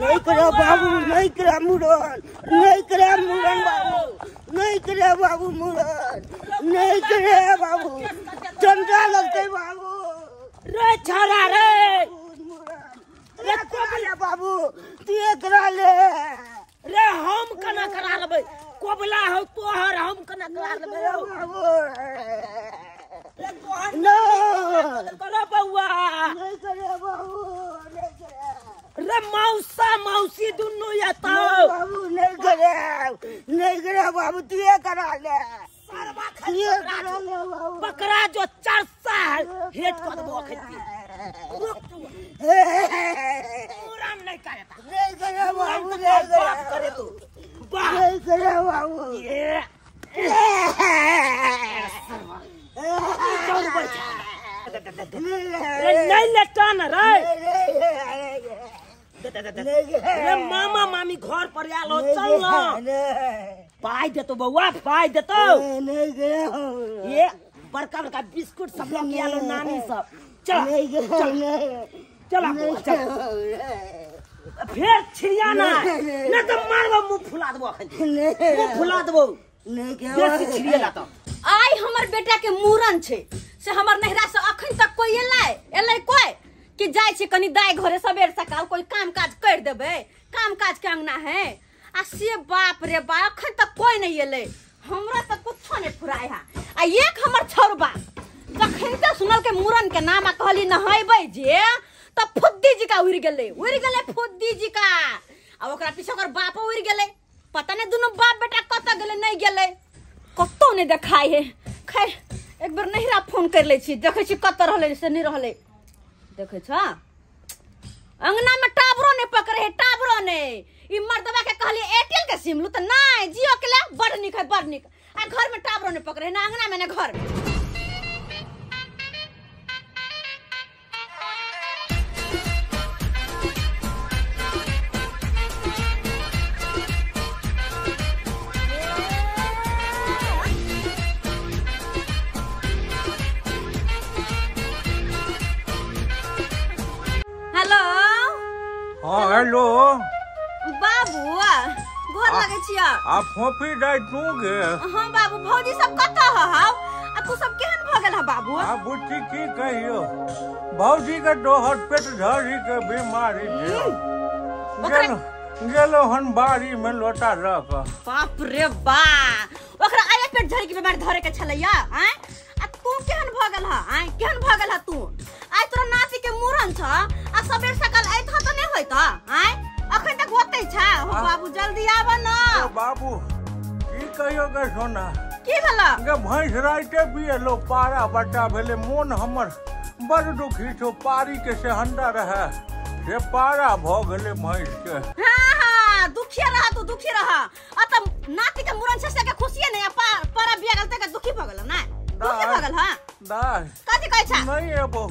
नहीं करे बाबू, नहीं करे मुरन, नहीं करे मुरन बाबू, नहीं करे बाबू मुरन, नहीं करे बाबू, चंदा लगते बाबू। रे छाड़ा रे रे कोबला बाबू तू करा ले रे हम कना करा लेबै कोबला हो तोहर हम कना करा लेबै बाबू। रे तोहर नो करो बउआ नहीं करे बाबू, नहीं करे रे मौसा मौसी दुनु याता बाबू, नहीं करे बाबू तू करा ले सरवा ये करा ले बाबू। बकरा जो चरसा है हेट कर दबो खेती पूरा नहीं करेता नहीं करे बाबू, नहीं बाप करे तू बाप नहीं करे बाबू। ये चल बैठा रे नहीं लेटा न रे रे मामा मामी घर पर आलो चल न पाई दे तो बउआ पाई दे तो ये बड़का बड़का बिस्कुट सब लोग आलो नानी सब चल चल चल फिर छिड़ियाना न तो मारबो मुंह फुला देबो अखन मुंह फुला देबो बेसी छिड़ियाला तो आई हमर बेटा के मूरन छे से हमर नहरा से अखन तक कोई एलै कोई कि जाय छे कनी दाय घरे सबेर सकाल कोई काम काज कर देबे काम काज के अंगना है आ से बाप रे बा अखन तक कोई नहीं एलै हमरा तक कुछो नहीं फुराय है आ एक हमर छोरबा जखन से सुनल के मूरन के नाम कहली नहैबै जे त फुद्दी जी का उड़ गेले फुद्दी जी का आ ओकरा पीछे ओकर बाप उड़ गेले पता नहीं दोनों बाप बेटा कत गेले नहीं गेले कतो नहीं देखाई है खैर एक बार नहिरा फोन कर ले छी देखे छी कत रहले से नहीं रहले देखे छ अंगना में टावरो नहीं पकड़े है टावरो नहीं ई मर्दवा के कहली एयरटेल के सिम लू त नहीं जियो के ले बड़ निक है बड़ निक आ घर में टावरो नहीं पकड़े ना अंगना में ना घर में हेलो बाबू गोर लगे छिया आ फोफी दाई तू गे हां बाबू भौजी सब कत ह आ तू सब केहन भ गेल ह बाबू आ बुच्ची की कहियो भौजी के दोहर पेट झड़ी के बीमारी छे गेलो हन बाड़ी में लोटा रख बाप रे बा ओकरा आए पेट झड़ी के बीमारी धरे के छलैया हैं आ तू केहन भ गेल ह हैं केहन भ गेल ह तू आइ तोरा नाती के मूरन छ आ सबेर सकाल आइत ह त नहीं होइत हैं अखन तक होते छा हो बाबू जल्दी आव न ओ बाबू की कहियो गे सोना की भेला गे भैंस राइते बिएलो पारा बटा भेले मोन हमर बड़ दुखी छो पारी के सेहंदा रहे से पारा भ गेले भैंस के हां दुखिया रहा तू दुखी रहा आ त नाती के मूरन से के खुशिए नहीं पारा बिया गलते के दुखी भ गेल ना दुखी भ गेल हां दाई कथि कहै छा नहीं एबो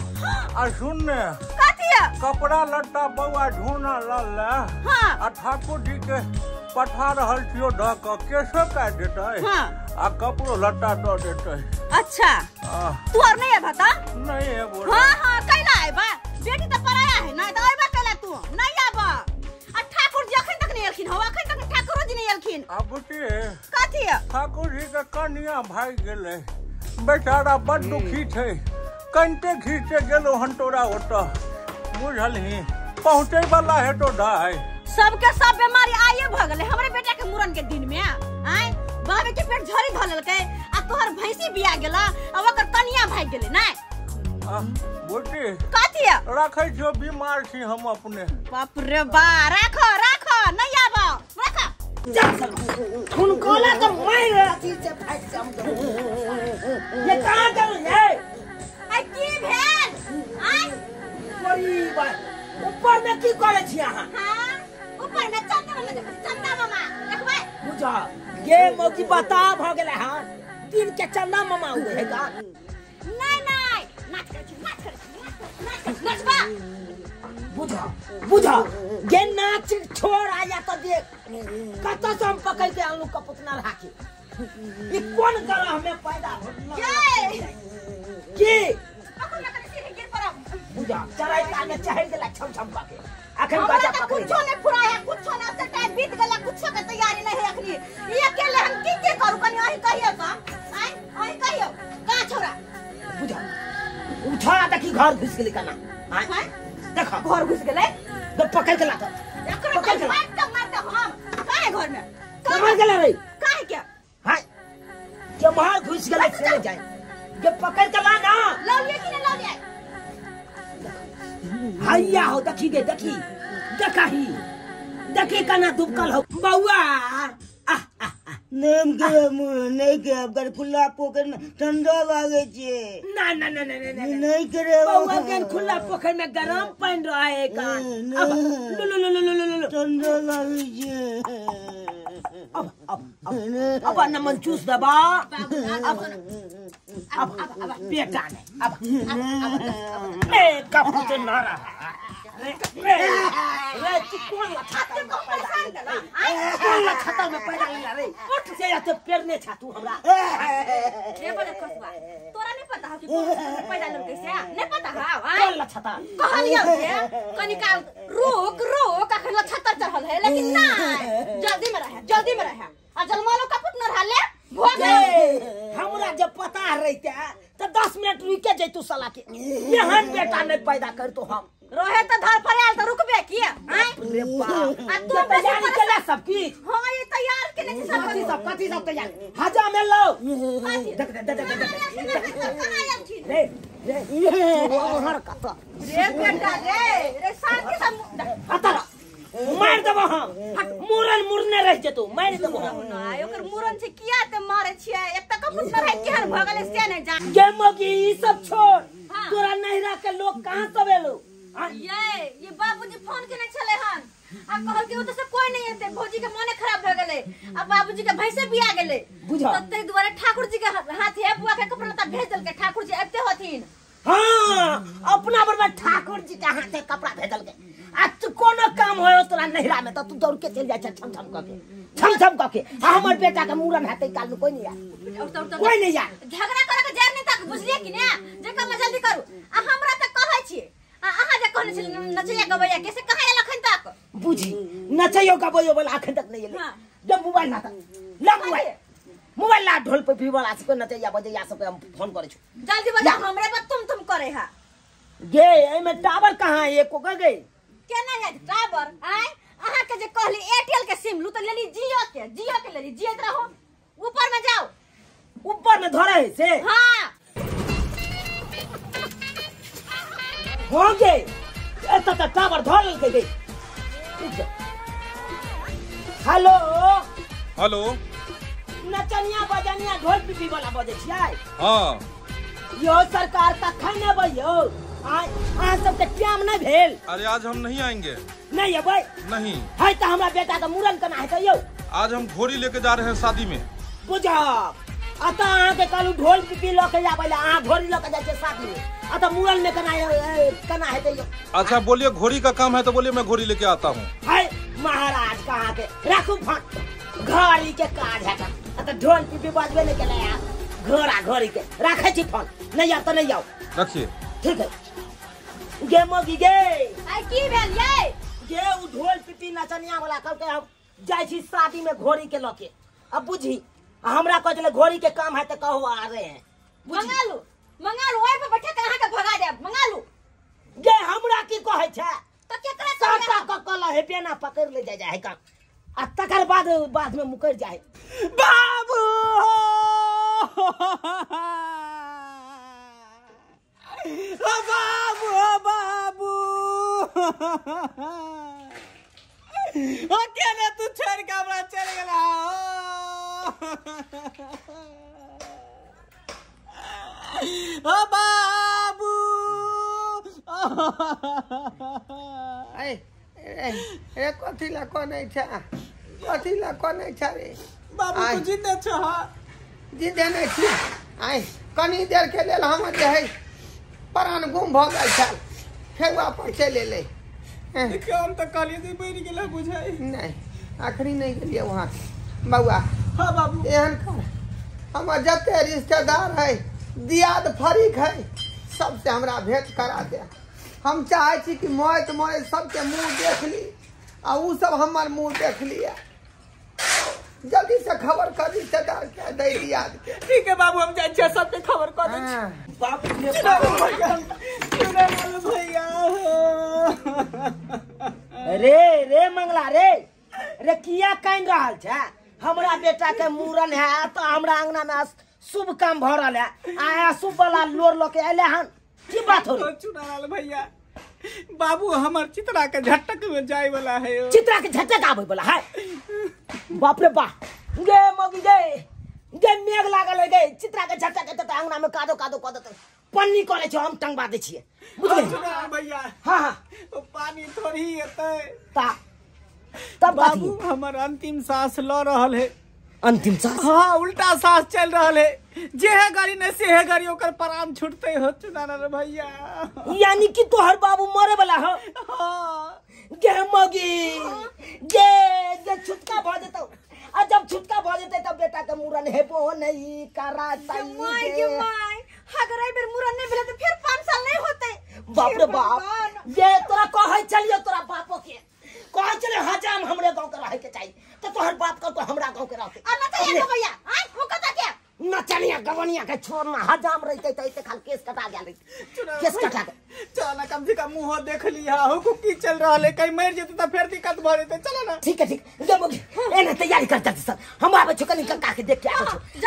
आ सुन ने कथि कपड़ा लट्टा बउआ ढूना लल हां आ ठाकुर जी के पठा रहल छियो ढक केसे काट देतै हां आ कपड़ो लट्टा दो देतै अच्छा तू और नहीं है बता नहीं है बोल हां कैला आइबा बेटी त पराया है ना त आइबा कैला तू नहीं आबा आ ठाकुर जी अखन तक नहीं एलखिन हो अखन तक ठाकुर जी नहीं एलखिन अब बुटी कथि ठाकुर जी के कन्या भाग गेले बेचारा बड़ दुखी थे कंटे खींचे गेलो हंटोरा ओटा बुझलही पहुंचे वाला है तो दाई सबके सब बीमारी आइए भ गेले हमरे बेटा के मूरन के दिन में आय बाबे के पेट झड़ी ध लेलकै आ तोहर भैंसी बिया गेला आ ओकर कन्या भाग गेले ना बुटी कथि रखै छो बीमार छी हम अपने बाप रे बा राखो नहीं आबो राखो खून कोला तो मार अथी से फाइट जाम ये कहां चल ये आ की भेल आय बड़ी बात ऊपर में की करे छी अहां हां ऊपर में चंदा मामा देखबै बुझा ये मौकी बता भ गेले हां दिन के चंदा मामा हुए है का नहीं नाच बा बुझा ये नाच छोड़ आया तो देख कत से हम पकड़ के आलू का पुतना राखी ये कौन गला हमें पैदा हो की बुझा चढ़ाई के आगे चढ़ गेला छम छम के अखन बाजा पकड़ कुछो नहीं फुरा घर घुस गेली कना देखो घर घुस गेलै तो पकड़ के लाता एकर पकड़ के मारते हम काहे घर में समझ गेला रे काहे क्या हां के बाहर घुस गेला चले जाए के पकड़ के ला ना लौ लिए कि नहीं लौ लिए हैया हो देखी गे देखी देखही देखी कना दुबकल हो बौआ नेम के नहीं के अगर खुला पोखर में ठंडा लागे छे ना ना ना ना ना नहीं करे बौआ के खुला पोखर में गरम पानी रहे का अब लो ठंडा लागे छे अब नमन चूस दबा अब बेटा ने अब ए कब तो ना रहा रे तू कौन छाते को परेशान करना कौन छाता में पैदा लिया रे उठ से या तो पेरने छा तू हमरा रे बड़े कसबा तोरा नहीं पता हो कि कौन पैदा लड़ कैसे नहीं पता है कौन छाता कहानियां से कनिका रोक अखन छत्तर चढ़ल है लेकिन ना जल्दी में रहे आ जलमालो का पुत न रहले भोग हमरा जब पता रहते तो 10 मिनट रुके जैतू साला के यहां बेटा नहीं पैदा कर तो हम रहे तो धर फरियाल तो रुकबे किए रे बाप आ तू तैयारी केला सब की हां ये तैयार के नहीं सब कथी सब तैयार हजा में लो रे हर कत रे बेटा रे शांति से हता मार देबो हम मुरन मुरने रह जतो मार देबो ना ओकर मुरन से किया ते मारे छिए एक तक कुछ न रह केहन भगल से नहीं जा गेमो की ई सब छोड़ तोरा नहिरा के लोग कहां तबेलो ये बाबूजी फोन केने चले हन आ कहल के ओत से कोई नहीं एते भौजी के मने खराब भ गेले आ बाबूजी के भैंसे बिया गेले बुझा तते दुआरे ठाकुर जी के हाथ है बुआ के कपड़ा लता भेज देल के ठाकुर जी आते हथिन हां अपना बरबाद ठाकुर जी के हाथे कपड़ा भेजल के आ तू कोनो काम होयो तोरा नहिरा में तो तू दौड़ के चल जाय छम छम करके हमर बेटा के मूरन हेतै काल में कोई नहीं आ कोई नहीं आ झगड़ा करे के जर नहीं तक बुझलिए कि ने जेका मैं जल्दी करू आ हमरा त कहै छी अहाँ जे कहने छल नचैया गबैया कैसे कहां एल अखन तक बुझी नचैयो गबैयो वाला अखन तक नहीं एले जब मोबाइल ना ला मोबाइल ला ढोल पे भी वाला से कोई नचैया बजैया सब हम फोन करे छु जल्दी बजा हमरे पर तुम करे हा गे ए में टावर कहां है एको गए केना है टावर आय अहाँ के जे कहली एयरटेल के सिम लू त लेली जियो के लेली जियत रहो ऊपर में जाओ ऊपर में धरे है से हां हो गए एत त टावर धर ले गए हेलो हेलो नचनिया बजनिया ढोल पिपी वाला बजे छियै हां यो सरकार कखन ने बइयो आ सब के टाइम नहीं भेल अरे आज हम नहीं आएंगे नहीं अबै नहीं है त हमरा बेटा का मूरन केना है त यो आज हम घोड़ी लेके जा रहे हैं शादी में बुझा आता आ के कालू ढोल पिपी ल के जाबैला आ घोड़ी ल के जाय छै शादी में आता मूरन में केना है त यो अच्छा बोलिए घोड़ी का काम है तो बोलिए मैं घोड़ी लेके आता हूँ है महाराज कहाँ के राखू फट घोड़ी के काज है आता ढोल पिपी बजबे नहीं केला यार घोड़ी के राखे छी फोन नहीं आ त नहीं आओ रखिए ठीक है गे मोगी गे आई की भेल ये गे उ ढोल पिपी नचनिया वाला कल के हम जाय छी शादी में घोड़ी के लके अब बुझी हमरा कहले घोड़ी के काम है त कहो आ रहे हैं मंगालू ओए पे बैठे के अहाँ के भगा देब मंगालू गे हमरा की कहै छै त केकरा साटा क कल है पेना पकड़ ले जाय का आ तकर बाद में मुकर जाय बाबू ओ बाबू अकेले तू छोड़ के हमरा चल गेला ओ बाबू ए कथी ला कोनै छ रे बाबू तू जिंदा छ जिंदा नहीं छी आइ कनी देर के लेल हम जे है प्राण गुम भ गेल छल फेर वापस चल एलै हम तो काली से बैठ गेला बुझाई नहीं आखिरी नहीं गेलिए वहाँ बउआ हां बाबू एहन कर हमर जते रिश्तेदार है दियाद फरीक है सबसे हमरा भेंट करा दे हम चाहे छी कि मोए सबके मुंह देख ली आ उ सब हमर मुंह देख लिया जल्दी से खबर कर रिश्तेदार के दे दियाद के ठीक है बाबू हम जाय छै सबके खबर कर दै छी बाप रे भैया रे रे मंगला रे रे किया कह रहल छै हमरा बेटा के मूरन है तो हमरा अंगना में शुभ काम भ रहल है आया शुभ वाला लोर लोके अले हन की बात हो चुनालाल भैया बाबू हमर चित्रा के झटक में जाय वाला है चित्रा के झटक आबै वाला है बाप रे बा गे मगी गे मेघ लागल है गे चित्रा के झटक के त अंगना में कादो कादो क देते पन्नी करे छ हम टंगबा दे छिए बुझले चुनालाल भैया हां पानी थोड़ी एतै ता तब बाबू हमर अंतिम सांस ल रहल है अंतिम सांस हाँ उल्टा सांस चल रहल है जे है गाड़ी ने से है गाड़ी ओकर प्राण छूटते हो चुनालाल भैया यानी कि तोहर बाबू मरे वाला हो हाँ गे मगी गे गे छुटका भ जेतौ आ जब छुटका भ जेतै तब बेटा के मूरन हेबो नहीं करातै के माय अगर एहि बेर मूरन नहीं भेले तो फिर 5 साल नहीं होते बाप रे बाप गे तोरा कहै चलियो तोरा बापो के कहै चले हजाम हमरे गांव के रहे के चाहिए तो तोहर बाप का तो हमरा गांव के रहते आ ना चाहिए भैया आय हो कता के न चलिया गवनिया के छोड़ना हजाम रहते त ऐसे खाल केस कटा गेल केस कटा के चल कम से कम मुंह देख लिया हो की चल रहल है कहीं मर जेते त फिर दिक्कत भ जेते चल ना ठीक है गे मगी एने तैयारी कर जल्दी सर हम आबे छ कनी काका के देख के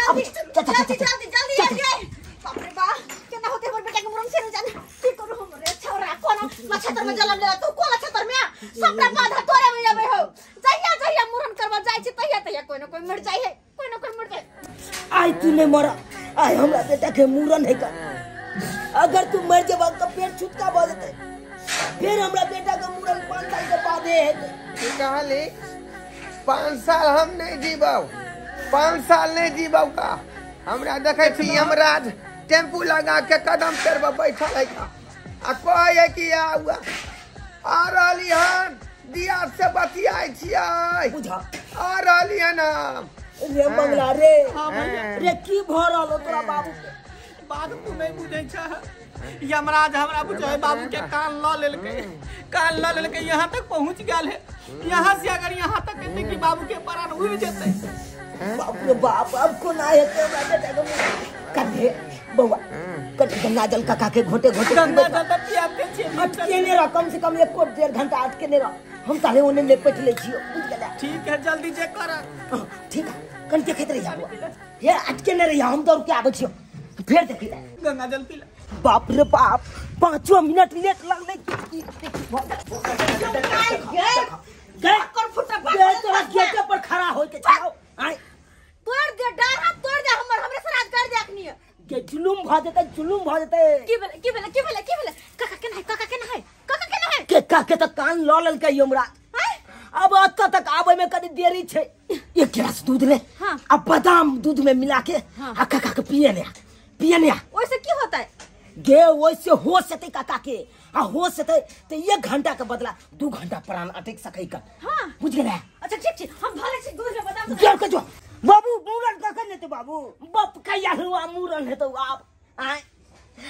आबे छ जल्दी आइए बाप रे बा केना होते हमर बेटा के मूरन से न जाने की करू हम रे छौरा कोन नक्षत्र में जलम ले तू कोन नक्षत्र में सबटा बाधा तोरे में जाबे हो जहिया मूरन करवा जाय छी तहिया कोई न कोई मर जाय है कोई न कोई मर जाय आई तू ने मरा आई हमरा बेटा के मूरन है का अगर तू मर जेबा तो पेट छुटका भ जेते फिर हमरा बेटा के मूरन 5 साल के बाद है की कहली 5 साल हम नहीं जीबौ 5 साल नहीं जीबौ का हमरा देखे छी हमरा टेम्पू लगा के कदम पेड़ पर बैठल है का आ कहे कि आउआ आ रहली हन दिया से बतियाई छियै बुझा आ रहली हन रे मंगला रे रे की भ रहलो तोरा बाबू के बात तू नहीं बुझै छ यमराज हमरा बुझे बाबू के कान ल लेलके यहाँ तक पहुँच गया है यहाँ से अगर यहाँ तक कहते कि बाबू के प्राण उड़ जेते बाप रे बाप अब को ना है तो बेटा के कदे बउआ कट गंगा जल काका के घोटे घोटे गंगा जल त पियाते छी अटके ने रह कम से कम 1.5 घंटा अटके ने रह हम ताले ओने लेपट ले छियो बुझ गेला ठीक है जल्दी जे कर ठीक है कन देखत रही जाबो ये अटके ने रही हम दौड़ के आबे छियो फिर देखी गंगा जल पी ले बाप रे बाप 5 मिनट लेट लगले गए कर फुटा गए तोरा गेट पर खड़ा होय के छाओ आय तोड़ दे डार हाथ तोड़ दे हमरे से राज कर दे अखनी के जुलुम भ जेते की भेले काका केना है के काके त कान ल लेल के हमरा अब अत तक आबे में कनी देरी छे एक गिलास दूध ले हाँ। अब बादाम दूध में मिला के हाँ। आ काका के पिए ने ओइसे की होता है गे वैसे हो सते काका के आ हो सते तो 1 घंटा के बदला 2 घंटा प्राण अटक सकै का हाँ। बुझ गेला अच्छा ठीक हम भले से दूध में बादाम गेल के जो बाबू मूरन का करने तो बाबू बाप कहिया हुआ मूरन है तो आप आए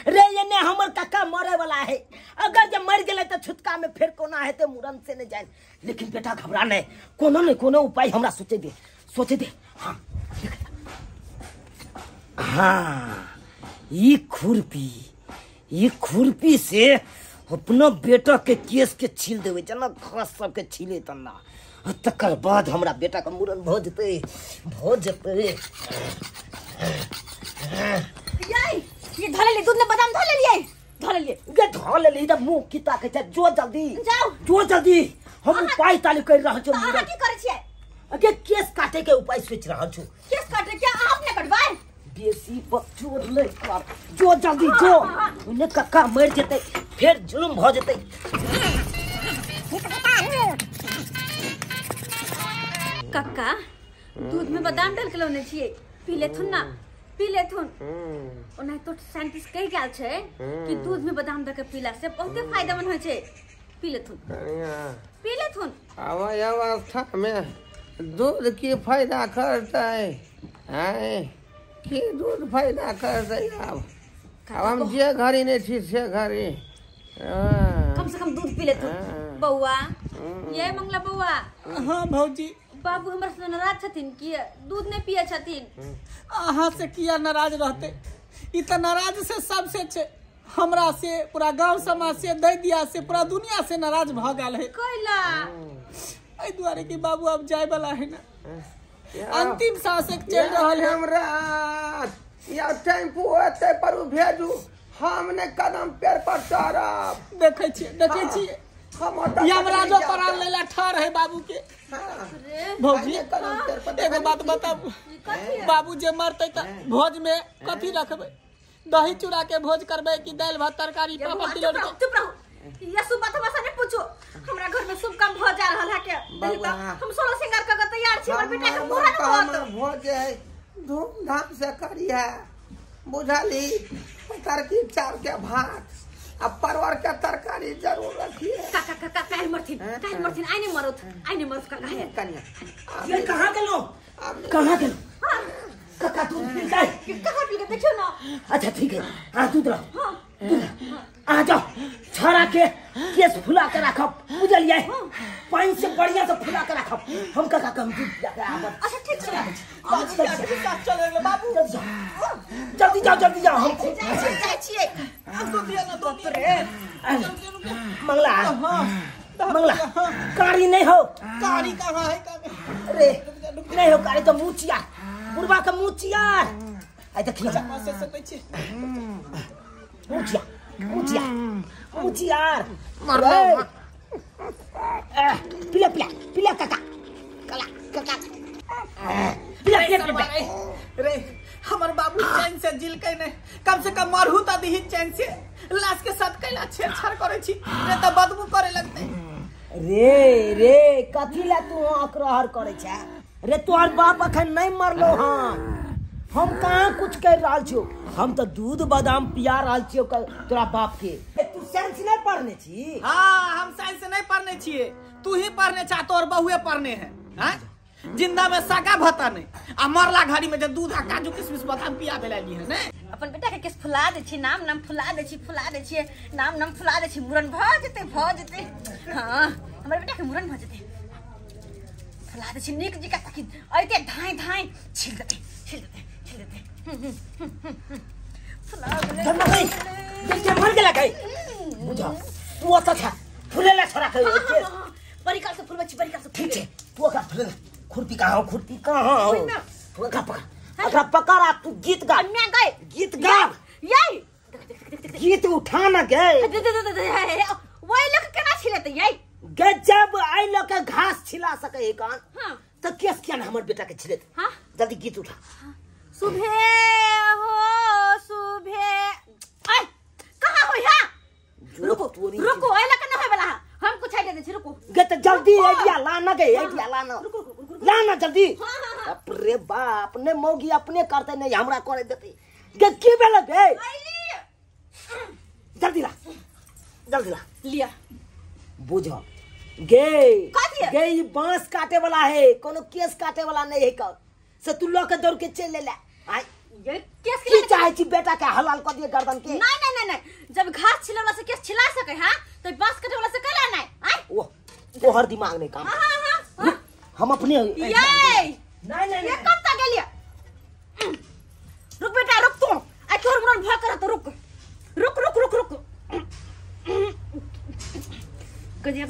रे ये ने हमर काका मरे वाला है अगर जब मर गेले तो छुटका में फिर कोना है तो मूरन से न जाए लेकिन बेटा घबरा नहीं कोनो उपाय हमरा सोचे दे हाँ हाँ ये खुरपी से अपना बेटा के केस के छील देवे जना घास सब के छीले तना तकर बाद हमरा बेटा का मूरन भ जते ये धले ले दूध में बादाम धले लिए गे धले ले जब मुंह किता के जो जल्दी हम उपाय ताली कर रह छ अहाँ की करे छियै अगे केस काटे के उपाय सोच रह छ केस काटे क्या आपने कटवाए बेसी बकचोद नहीं कर जो जल्दी जो उन्हें कक्का मर जते फिर जुलुम भ जते कक्का दूध में बादाम डाल के लौने छियै पी लेथुन ओना तो साइंटिस्ट कहि गेल छै कि दूध में बादाम दे के पीला से बहुते फायदेमंद होय छै पी लेथुन आवाज अवस्था में दूध की फायदा करते हैं की दूध फायदा करते अब हम जे घड़ी नहीं थी से घड़ी कम से कम दूध पी लेथुन बउआ ये मंगला बउआ हाँ भौजी बाबू हमर से नाराज छथिन कि दूध नहीं पिए छथिन अहाँ से किया नाराज रहते ई त नाराज से सबसे छे, हमरा से पूरा गांव समाज से दैदिया से पूरा दुनिया से नाराज भ गेल है। कैला एहि दुआरे कि बाबू अब जाय वाला है ना, अंतिम सांस चल रहल है। हमरा या टेम्पू एते पर भेजू, हमने कदम पेड़ पर चढ़ब। देखे छिए हम यमराजो परान लेला ठार है बाबू के। भौजी एगो बात बताबू, बाबू जे मरते त भोज में कथी रखबे? दही चूड़ा के भोज करबे कि दाल भात तरकारी पापड़ तिलौरी? चुप रहो, ये शुभ बात हमरा से नहीं पूछो। हमरा घर में शुभ काम भ जा रहल है के हम 16 सिंगार क के तैयार छी, और बेटा के मुहर भोज है धूमधाम से करिए, बुझली? तरकी चार के भात अब परवर के तरकारी जरूर रखिए। काहे मरथिन आई नहीं मरत का है कन्या। ये कहां गेलो काका तू पी जाए कहां पी के देखियो ना। अच्छा ठीक है, आ दूध रहो, आ जाओ छड़ा के केस फुला के रखब, बुझलिए? पानी से बढ़िया से फुला के रखब, हम काका कम दूध जाके आबत। अच्छा ठीक है बाबू के साथ चले बाबू, जल्दी जाओ हम जाय छिए। अब तो दिया ना, दो रे मंगला कारी नहीं हो, कारी कहां है? अरे नहीं हो कारी तो मुचिया, बुढ़वा का मुचिया। आई देखिए से सकते छी मुचिया पिला काका पिला रे हमर बाबू चैन से जिल के ने, कम से कम मरहु त दिही चैन से। लाश के साथ कैला छेड़छाड़ करे छी रे त बदबू करे लगते। रे कथी ला तू अकरहर करे छ रे? तोहर बाप अखन नहीं मरलो हां, हम कहां कुछ कह रहल छियो, हम तो दूध बादाम पिया रहल छियो तोरा बाप के। तू साइंस नहीं पढ़ने छी? हां हम साइंस नहीं पढ़ने छिए, तू ही पढ़ने छा, तोर बहुए पढ़ने है। हैं जिंदा में सागा भता नहीं, आ मरला घड़ी में जे दूध आ काजू किशमिश बादाम पिया बेलाली है ने। अपन बेटा के केस फुला दे छी, नाम फुला दे छी, नाम फुला दे छी, मुरन भ जते। हां हमर बेटा के मुरन भ जते, फुला दे छी नीक जी का, ताकि ऐते धाई छील देते। फुला दे देखिए मर गेला गई, बुझा तू अच्छा था फुलेला छोरा के परिकार से फुलबा छी, परिकार से ठीक है। तू का फुलेला खुरपी कहां तू का पकड़ा, तू गीत गा, मैं गए गीत गा, यही गीत उठा ना गए। वही लोग केना छिलेते यही गजब आई लोग के घास छिला सके कान। हां तो केस क्या ना हमर बेटा के छिले। हां जल्दी गीत उठा। सुबह कहां हो या? रुको आई लक न होय वाला, हम कुछ आइडिया दे छी, रुको गत जल्दी आइडिया लाना गए, आइडिया लाना जल्दी। बाप रे बाप, अपने मौगी अपने करते नहीं हमरा करे देती के की बेला बे? जल्दी ला लिया बुझो गे ये बांस काटे वाला है, कोनो केस काटे वाला नहीं है। कर से तू लोग के दौड़ के चले ले। आई ये केस की चाहे छी बेटा के हलाल कर दिए गर्दन के? नहीं जब घास छिलला से केस छिला सके हां, तो बांस काटे वाला से कला नहीं। आई वो हर दिमाग नहीं काम। हां हम अपने ये नहीं ये कब तक गेलिया? रुक बेटा रुक, तू आई तोर मन भा कर तो रुक गजा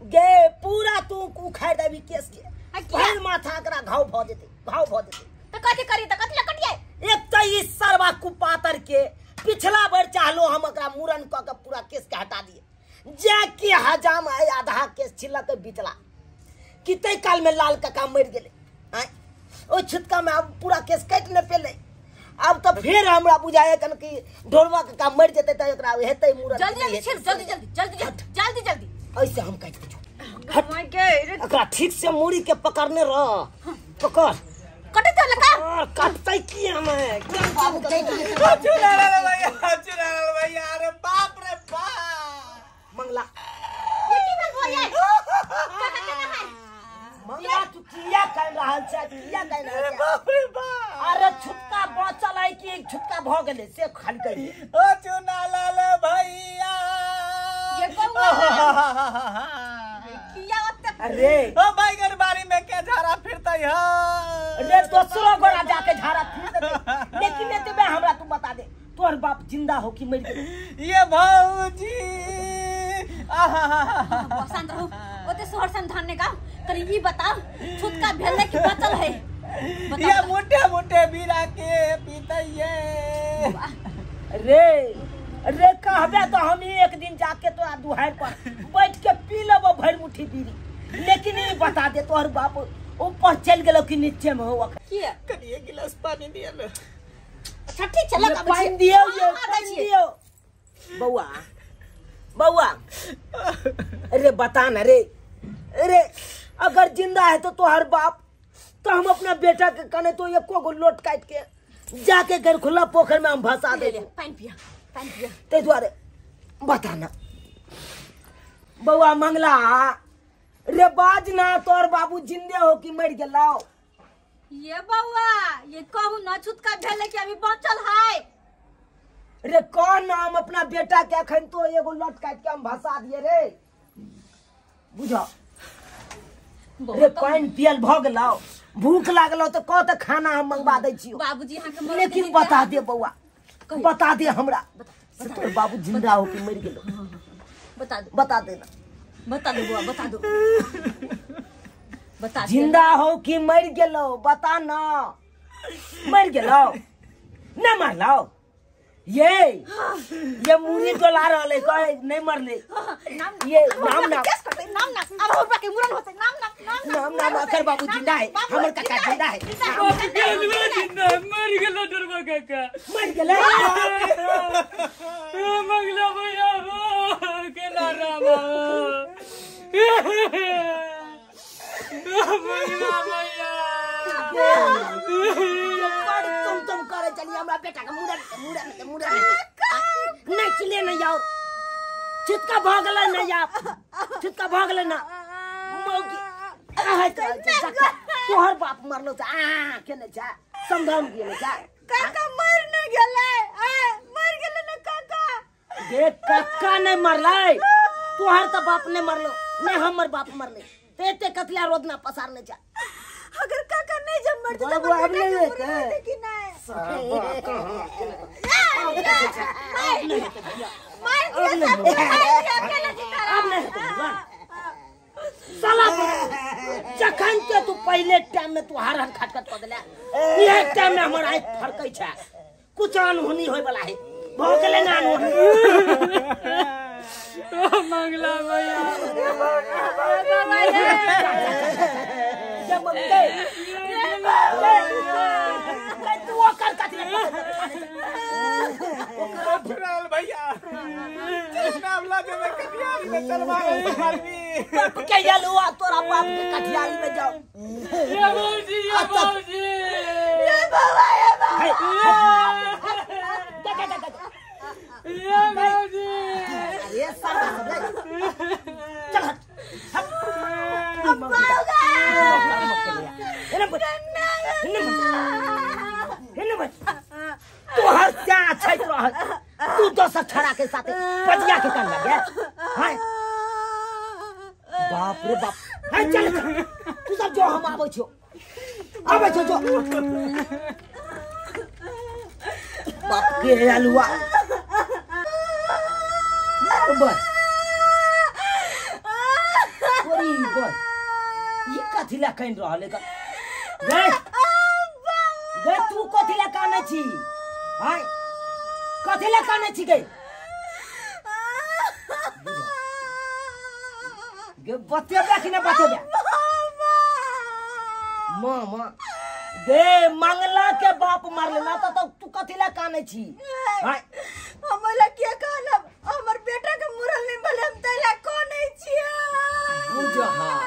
गे पूरा तू उखाड़ देबी केस के, पहल माथा करा घाव भ देते तो कथी करी, तो कथी लकटिए? एक तो ई सरवा कुपातर के पिछला बार चाहलो हम एकरा मुरन क के पूरा केस के हटा दिए, जे हजाम है आधा केस छिलक बितला कितै काल में लाल काका मर गेले। ओ छुटका में अब पूरा केस काट न पेले। अब तो फिर हमरा बुझाए कन कि ढोलवा काका मर जते त एकरा हेतै मुरन। जल्दी ऐसे हम काट दे। एकरा ठीक से मुड़ी के पकड़ने रह, पकड़ कटे तो लगा और काटतै की हमें क्या बाबू चुरा भैया अरे बाप रे बाप। मंगला ये की बात हो ये कहना है मंगला तू किया कर रहल छै, किया कर रहल छै? बाप रे बाप। अरे छुटका बचल है कि छुटका भ गेले से खाली कही। ओ चुना लाल भैया ये किया होता। अरे ओ बैगन बारी में के झाड़ा फिरता दई हो। रे दूसरो गोरा जाके झाड़ा फिर देते, लेकिन ने ते हमरा तू बता दे तोहर बाप जिंदा हो कि मर गए? ये भौजी शांत रहो। ओते शहर से धन्य का तरी ई बताओ छुटका भेले कि बचल है? ये मोटे मोटे बीरा के पीतइए। रे रे कहबे तो हम एक दिन जाके तोरा दुहार पर बैठ के पी लेबो भर मुट्ठी बीड़ी, लेकिन ये बता दे तोहर बाप ऊपर चल गेलो कि नीचे में हो? किए कनिए गिलास पानी दिया ले। अच्छा ठीक चला का पानी दियो, ये पानी दियो। बउआ बउआ अरे बता ना रे, अरे अगर जिंदा है तो तोहर बाप, तो हम अपना बेटा के कने तो एको गो लोट काट के जाके घर खुला पोखर में हम भसा दे। पानी पिया, पानी पिया। ते द्वारे बता ना बउआ मंगला रे बाज ना तोर बाबू जिंदे हो कि मर गेलो? ये बउआ ये कहू न छुटका भेले कि अभी बचल है? रे कौन नाम अपना बेटा के अखन तो एगो लट काट के हम भसा दिए रे, बुझो रे पानी पियल भ गेलो, भूख लागलो तो कह त खाना हम मंगवा दै छियो। बाबूजी यहां के लेकिन बता दे बउआ, बता दे हमरा तोर बाबू जिंदा हो कि मर गेलो? बता दो, बता दे ना, बता दो बुआ, बता दो। बता जिंदा हो कि मर गेलो बता ना। मर गेलो न मरलो? ये मुरी डोला रहले कहे नहीं मरले। नाम ये नाम ना कैसे करते नाम ना अब हमरा के मुरन होते नाम ना नाम ना अकर बाबू जिंदा है, हमर काका जिंदा है। जिंदा मर गेलो डरबा काका। मर गेले मंगला भैया के नारामा मंगला भैया तुम करे चलिए हमरा बेटा का मुड़ा नहीं चले नहीं जाओ, छुटका भागले नहीं जाओ, छुटका भागले ना मौगी तोहर बाप मरलो त केने जा समझाउन गेले जा काका मर न गेले, मर गेले न काका। गे काका नहीं मरले, तोहर त बाप नहीं मरलो, नहीं हमर बाप मरले, ते कतला रोदना पसारने जा। अगर काका नहीं जब मर बाबू अब नहीं है का कि नहीं साला जखन के तू पहले टाइम में तू हर खटखट कर देला, ये टाइम में हमर आंख फरकै छै, कुछ अनहोनी होय वाला है, भ गेलै ना अनहोनी। मंगला भैया जब तू ओकर कथि फिराल भैया नाम ला देवे कटियारी में चलवावे मारवी के यलुआ तोरा बाप के कठियारी में जाओ। ये भौजी ये बाबा ये भौजी ये साला चल तू हर क्या अच्छा तू दोसर छड़ा के साथ पजिया के कर लगे हाय बाप रे बाप हाय चल तू सब जो हम आबै छो जो बाप के अलुआ बोल कोरी बोल ये कथिला कइन रहले का गे तू कथिला काने छी हाय कथिला काने छी गे गे बतेबे कि ना बतेबे मामा गे मंगला के बाप मारले ना तो तू कथिला काने छी हाय हमरा के कहलब हमर बेटा के मुरल नहीं भले हम तैला कोने छिया बुझ हां